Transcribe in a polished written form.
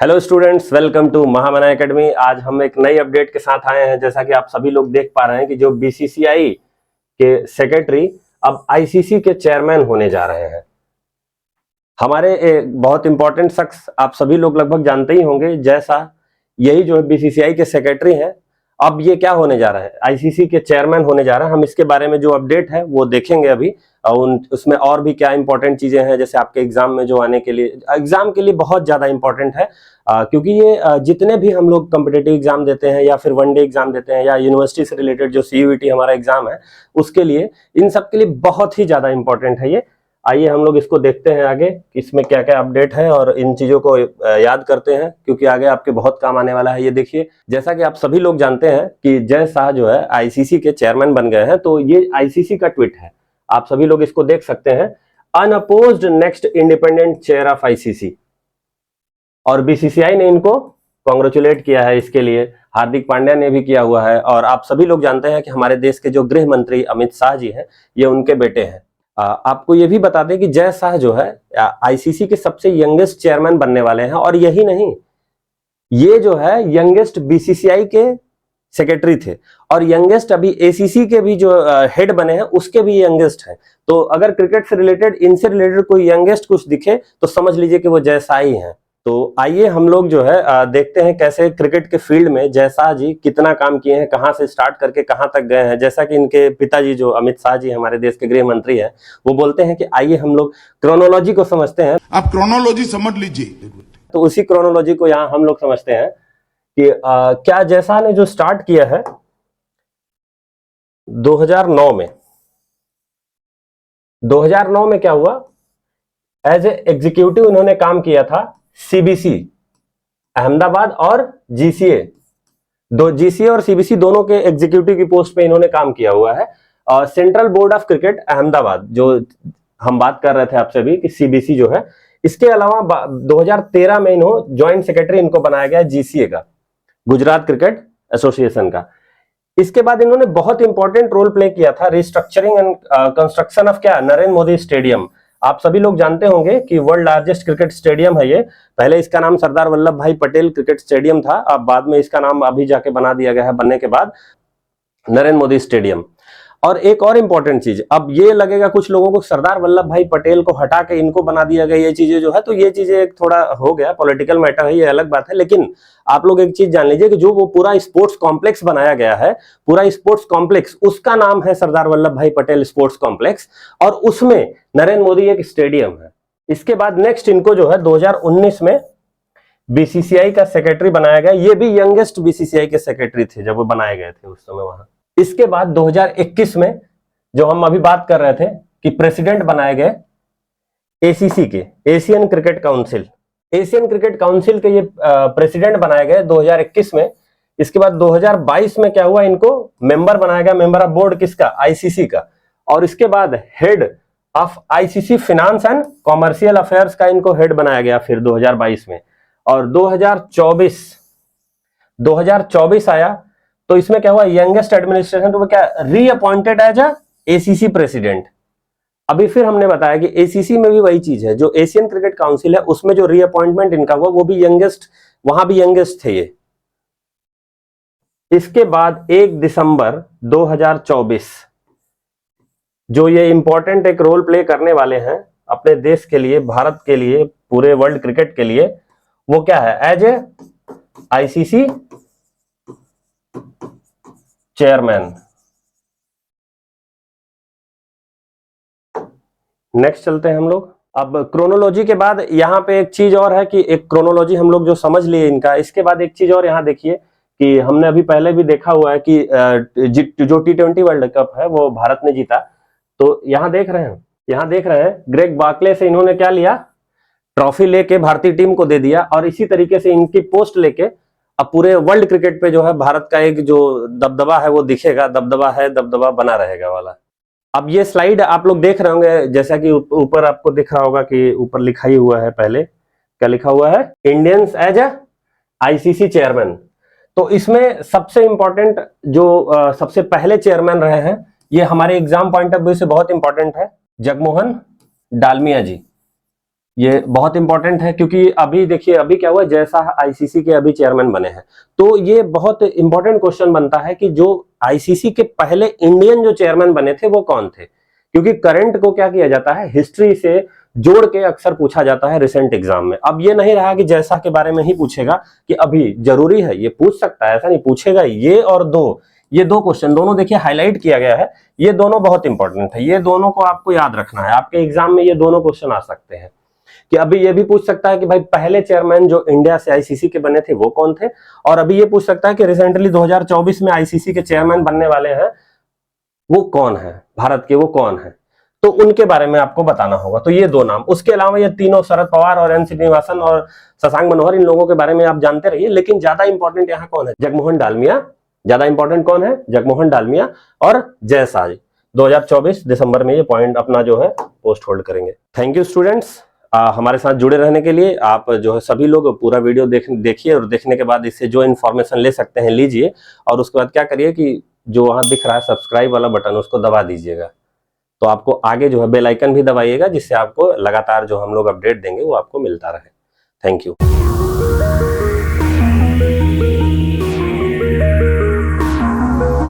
Hello students, welcome to Mahamana academy. आज हम एक नई अपडेट के साथ आए हैं। जैसा कि आप सभी लोग देख पा रहे हैं कि जो बीसीसीआई के सेक्रेटरी अब आईसीसी के चेयरमैन होने जा रहे हैं। हमारे एक बहुत इंपॉर्टेंट शख्स, आप सभी लोग लगभग जानते ही होंगे, जैसा यही जो है बीसीसीआई के सेक्रेटरी हैं। अब ये क्या होने जा रहा है, आईसीसी के चेयरमैन होने जा रहा है। हम इसके बारे में जो अपडेट है वो देखेंगे अभी। उसमें और भी क्या इंपॉर्टेंट चीजें हैं, जैसे आपके एग्जाम में जो आने के लिए, एग्जाम के लिए बहुत ज्यादा इंपॉर्टेंट है। क्योंकि ये जितने भी हम लोग कॉम्पिटिटिव एग्जाम देते हैं या फिर वनडे एग्जाम देते हैं या यूनिवर्सिटी से रिलेटेड जो सीयूईटी हमारा एग्जाम है, उसके लिए, इन सब के लिए बहुत ही ज्यादा इंपॉर्टेंट है ये। आइए हम लोग इसको देखते हैं आगे, इसमें क्या क्या अपडेट है और इन चीजों को याद करते हैं, क्योंकि आगे आपके बहुत काम आने वाला है। ये देखिए, जैसा कि आप सभी लोग जानते हैं कि जय शाह जो है आईसीसी के चेयरमैन बन गए हैं। तो ये आईसीसी का ट्वीट है, आप सभी लोग इसको देख सकते हैं। Unopposed next independent chair of ICC. और बीसीसीआई ने इनको कॉन्ग्रेचुलेट किया है इसके लिए। हार्दिक पांड्या ने भी किया हुआ है। और आप सभी लोग जानते हैं कि हमारे देश के जो गृह मंत्री अमित शाह जी हैं, ये उनके बेटे हैं। आपको ये भी बता दें कि जय शाह जो है आईसीसी के सबसे यंगेस्ट चेयरमैन बनने वाले हैं। और यही नहीं, ये जो है यंगेस्ट बीसीसीआई के सेक्रेटरी थे और यंगेस्ट अभी एसीसी के भी जो हेड बने हैं उसके भी यंगेस्ट हैं। तो अगर क्रिकेट से रिलेटेड, इनसे रिलेटेड कोई यंगेस्ट कुछ दिखे तो समझ लीजिए कि वो जय शाह ही हैं। तो आइए हम लोग जो है देखते हैं कैसे क्रिकेट के फील्ड में जय शाह जी कितना काम किए हैं, कहां से स्टार्ट करके कहां तक गए हैं। जैसा कि इनके पिताजी जो अमित शाह जी हमारे देश के गृह मंत्री हैं, वो बोलते हैं कि आइए हम लोग क्रोनोलॉजी को समझते हैं। आप क्रोनोलॉजी समझ लीजिए। तो उसी क्रोनोलॉजी को यहाँ हम लोग समझते हैं कि क्या जय शाह ने जो स्टार्ट किया है 2009 में, 2009 में क्या हुआ, एज ए एग्जीक्यूटिव इन्होंने काम किया था सीबीसी अहमदाबाद और जीसीए। जीसीए और सीबीसी दोनों के एग्जीक्यूटिव की पोस्ट पे इन्होंने काम किया हुआ है। Central board of cricket Ahmedabad, जो हम बात कर रहे थे आपसे भी कि सीबीसी जो है, इसके अलावा 2013 में इन्हों ज्वाइंट सेक्रेटरी इनको बनाया गया जीसीए का, गुजरात क्रिकेट एसोसिएशन का। इसके बाद इन्होंने बहुत इंपॉर्टेंट रोल प्ले किया था रिस्ट्रक्चरिंग एंड कंस्ट्रक्शन ऑफ क्या, नरेंद्र मोदी स्टेडियम। आप सभी लोग जानते होंगे कि वर्ल्ड लार्जेस्ट क्रिकेट स्टेडियम है ये। पहले इसका नाम सरदार वल्लभ भाई पटेल क्रिकेट स्टेडियम था, अब बाद में इसका नाम अभी जाके बना दिया गया है, बनने के बाद नरेंद्र मोदी स्टेडियम। और एक और इंपॉर्टेंट चीज, अब ये लगेगा कुछ लोगों को सरदार वल्लभ भाई पटेल को हटा के इनको बना दिया गया, ये चीजें जो है, तो ये चीजें थोड़ा हो गया, पॉलिटिकल मैटर है, ये अलग बात है। लेकिन आप लोग एक चीज जान लीजिए कि जो वो पूरा स्पोर्ट्स कॉम्प्लेक्स बनाया गया है, पूरा स्पोर्ट्स कॉम्प्लेक्स, उसका नाम है सरदार वल्लभ भाई पटेल स्पोर्ट्स कॉम्प्लेक्स, और उसमें नरेंद्र मोदी एक स्टेडियम है। इसके बाद नेक्स्ट इनको जो है 2019 में बीसीसीआई का सेक्रेटरी बनाया गया। ये भी यंगेस्ट बीसीसीआई के सेक्रेटरी थे जब वो बनाए गए थे उस समय वहां। इसके बाद 2021 में, जो हम अभी बात कर रहे थे कि प्रेसिडेंट बनाए गए एसीसी के, Asian cricket council, Asian cricket council के ये प्रेसिडेंट बनाए गए 2021 में। इसके बाद 2022 में क्या हुआ, इनको मेंबर बनाया गया, मेंबर ऑफ बोर्ड किसका, आईसीसी का। और इसके बाद head of ICC finance and commercial affairs का इनको हेड बनाया गया फिर 2022 में। और 2024 आया तो इसमें क्या हुआ, यंगेस्ट एडमिनिस्ट्रेशन, तो वो क्या, reappointed as a ACC president. अभी फिर हमने बताया कि एसीसी में भी वही चीज है, जो एशियन क्रिकेट काउंसिल है उसमें जो रीअपॉइंटमेंट इनका हुआ वो भी यंगेस्ट, वहां भी यंगेस्ट थे ये। इसके बाद 1 दिसंबर 2024, जो ये इंपॉर्टेंट एक रोल प्ले करने वाले हैं अपने देश के लिए, भारत के लिए, पूरे वर्ल्ड क्रिकेट के लिए, वो क्या है, as a ICC chairman. Next चलते हैं हम लोग। अब क्रोनोलॉजी के बाद यहाँ पे एक चीज और है कि एक क्रोनोलॉजी हम लोग जो समझ लिए इनका, इसके बाद एक चीज और यहाँ देखिए कि हमने अभी पहले भी देखा हुआ है कि जो T20 वर्ल्ड कप है वो भारत ने जीता। तो यहाँ देख रहे हैं ग्रेग बार्कले से इन्होंने क्या लिया, ट्रॉफी लेके भारतीय टीम को दे दिया। और इसी तरीके से इनकी पोस्ट लेके अब पूरे वर्ल्ड क्रिकेट पे जो है भारत का एक जो दबदबा है वो दिखेगा, दबदबा बना रहेगा वाला। अब ये स्लाइड आप लोग देख रहे होंगे, जैसा कि ऊपर आपको दिख रहा होगा कि ऊपर लिखा ही हुआ है, पहले क्या लिखा हुआ है, Indians as a ICC chairman. तो इसमें सबसे इंपॉर्टेंट जो सबसे पहले चेयरमैन रहे हैं, ये हमारे एग्जाम पॉइंट ऑफ व्यू से बहुत इंपॉर्टेंट है, जगमोहन डालमिया जी। ये बहुत इंपॉर्टेंट है क्योंकि अभी देखिए अभी क्या हुआ, जैसा आईसीसी के अभी चेयरमैन बने हैं, तो ये बहुत इंपॉर्टेंट क्वेश्चन बनता है कि जो आईसीसी के पहले इंडियन जो चेयरमैन बने थे वो कौन थे, क्योंकि करंट को क्या किया जाता है, हिस्ट्री से जोड़ के अक्सर पूछा जाता है रिसेंट एग्जाम में। अब ये नहीं रहा कि जैसा के बारे में ही पूछेगा कि अभी जरूरी है, ये पूछ सकता है, ऐसा नहीं पूछेगा। ये और ये दो क्वेश्चन दोनों देखिए हाईलाइट किया गया है, ये दोनों बहुत इंपॉर्टेंट है, ये दोनों को आपको याद रखना है, आपके एग्जाम में ये दोनों क्वेश्चन आ सकते हैं। कि अभी ये भी पूछ सकता है कि भाई पहले चेयरमैन जो इंडिया से आईसीसी के बने थे वो कौन थे, और अभी ये पूछ सकता है कि रिसेंटली 2024 में आईसीसी के चेयरमैन बनने वाले हैं वो कौन है, भारत के वो कौन है, तो उनके बारे में आपको बताना होगा। तो ये दो नाम, उसके अलावा ये तीनों शरद पवार और एन श्रीनिवासन और शशांक मनोहर, इन लोगों के बारे में आप जानते रहिए। लेकिन ज्यादा इंपॉर्टेंट यहाँ कौन है, जगमोहन डालमिया। ज्यादा इंपॉर्टेंट कौन है, जगमोहन डालमिया और जयशाह। 2024 दिसंबर में ये पॉइंट अपना जो है पोस्ट होल्ड करेंगे। थैंक यू स्टूडेंट्स, हमारे साथ जुड़े रहने के लिए। आप जो है सभी लोग पूरा वीडियो देखिए और देखने के बाद इससे जो इन्फॉर्मेशन ले सकते हैं लीजिए, और उसके बाद क्या करिए कि जो वहां दिख रहा है सब्सक्राइब वाला बटन उसको दबा दीजिएगा, तो आपको आगे जो है बेल आइकन भी दबाइएगा, जिससे आपको लगातार जो हम लोग अपडेट देंगे वो आपको मिलता रहे। Thank you.